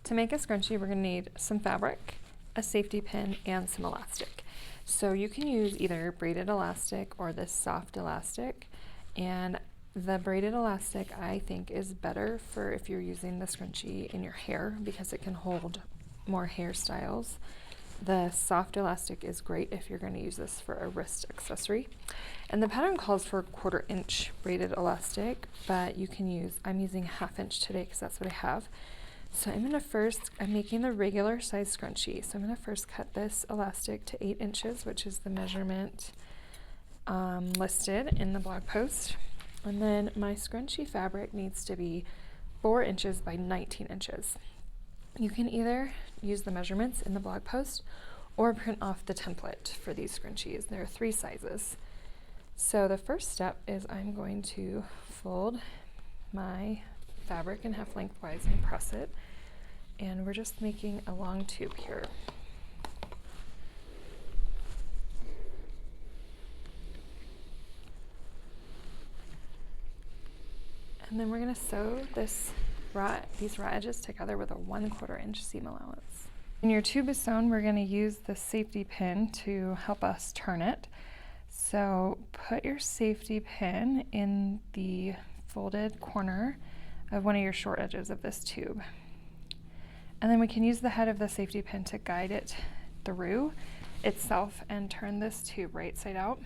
To make a scrunchie, we're going to need some fabric, a safety pin, and some elastic. So you can use either braided elastic or this soft elastic, and the braided elastic I think is better for if you're using the scrunchie in your hair because it can hold more hairstyles. The soft elastic is great if you're going to use this for a wrist accessory. And the pattern calls for 1/4 inch braided elastic, but you can use, I'm using 1/2 inch today because that's what I have. So I'm making the regular size scrunchie. So I'm gonna first cut this elastic to 8 inches, which is the measurement listed in the blog post. And then my scrunchie fabric needs to be 4 inches by 19 inches. You can either use the measurements in the blog post or print off the template for these scrunchies. There are 3 sizes. So the first step is I'm going to fold my fabric in half lengthwise and press it, and we're just making a long tube here. And then we're going to sew these raw edges together with a 1/4 inch seam allowance. When your tube is sewn, we're going to use the safety pin to help us turn it. So put your safety pin in the folded corner of one of your short edges of this tube. And then we can use the head of the safety pin to guide it through itself and turn this tube right side out.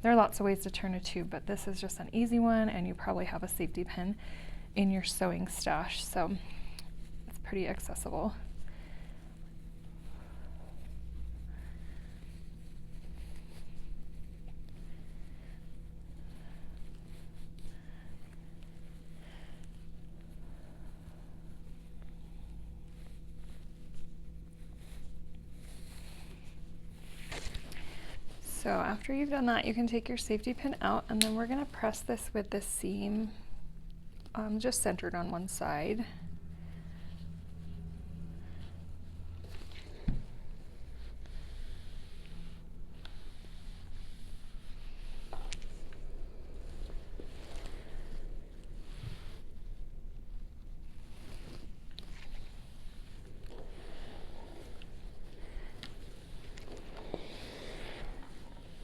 There are lots of ways to turn a tube, but this is just an easy one, and you probably have a safety pin in your sewing stash, so it's pretty accessible. So after you've done that, you can take your safety pin out, and then we're going to press this with the seam just centered on one side.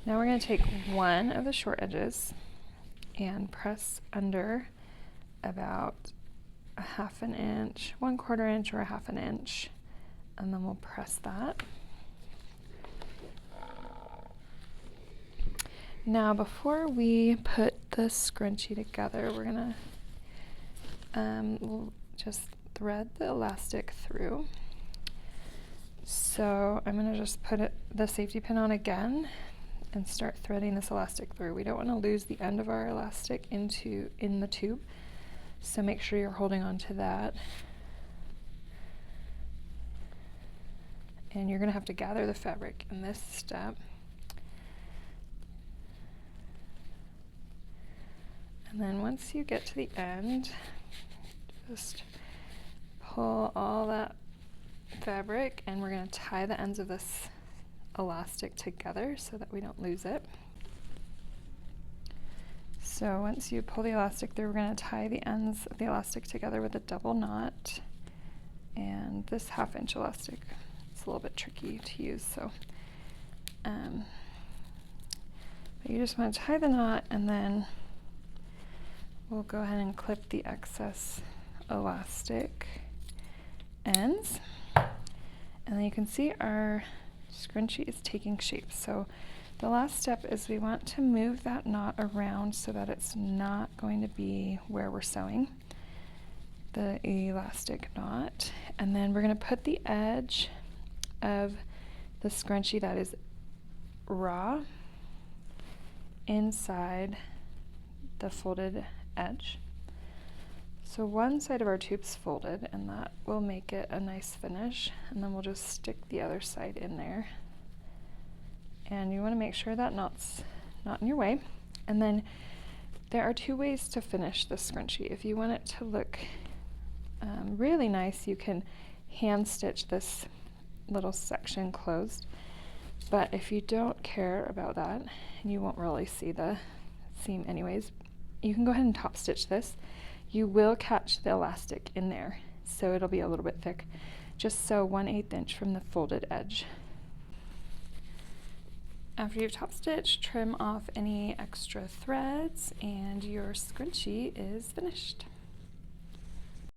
Now we're going to take one of the short edges and press under about a 1/2 inch, 1/4 inch, or a 1/2 inch, and then we'll press that. Now before we put the scrunchie together, we're going to we'll just thread the elastic through. So I'm going to just put the safety pin on again and start threading this elastic through. We don't want to lose the end of our elastic in the tube, so make sure you're holding on to that. And you're going to have to gather the fabric in this step. And then once you get to the end, just pull all that fabric, and we're going to tie the ends of this elastic together so that we don't lose it. So once you pull the elastic through, we're going to tie the ends of the elastic together with a double knot. And this 1/2 inch elastic, it's a little bit tricky to use, so but you just want to tie the knot, and then we'll go ahead and clip the excess elastic ends. And then you can see our scrunchie is taking shape. So the last step is we want to move that knot around so that it's not going to be where we're sewing the elastic knot. And then we're going to put the edge of the scrunchie that is raw inside the folded edge. So one side of our tube's folded, and that will make it a nice finish, and then we'll just stick the other side in there. And you want to make sure that knot's not in your way. And then there are 2 ways to finish the scrunchie. If you want it to look really nice, you can hand stitch this little section closed. But if you don't care about that, and you won't really see the seam anyways, you can go ahead and top stitch this. You will catch the elastic in there, so it'll be a little bit thick. Just sew 1/8 inch from the folded edge. After you've top stitched, trim off any extra threads and your scrunchie is finished.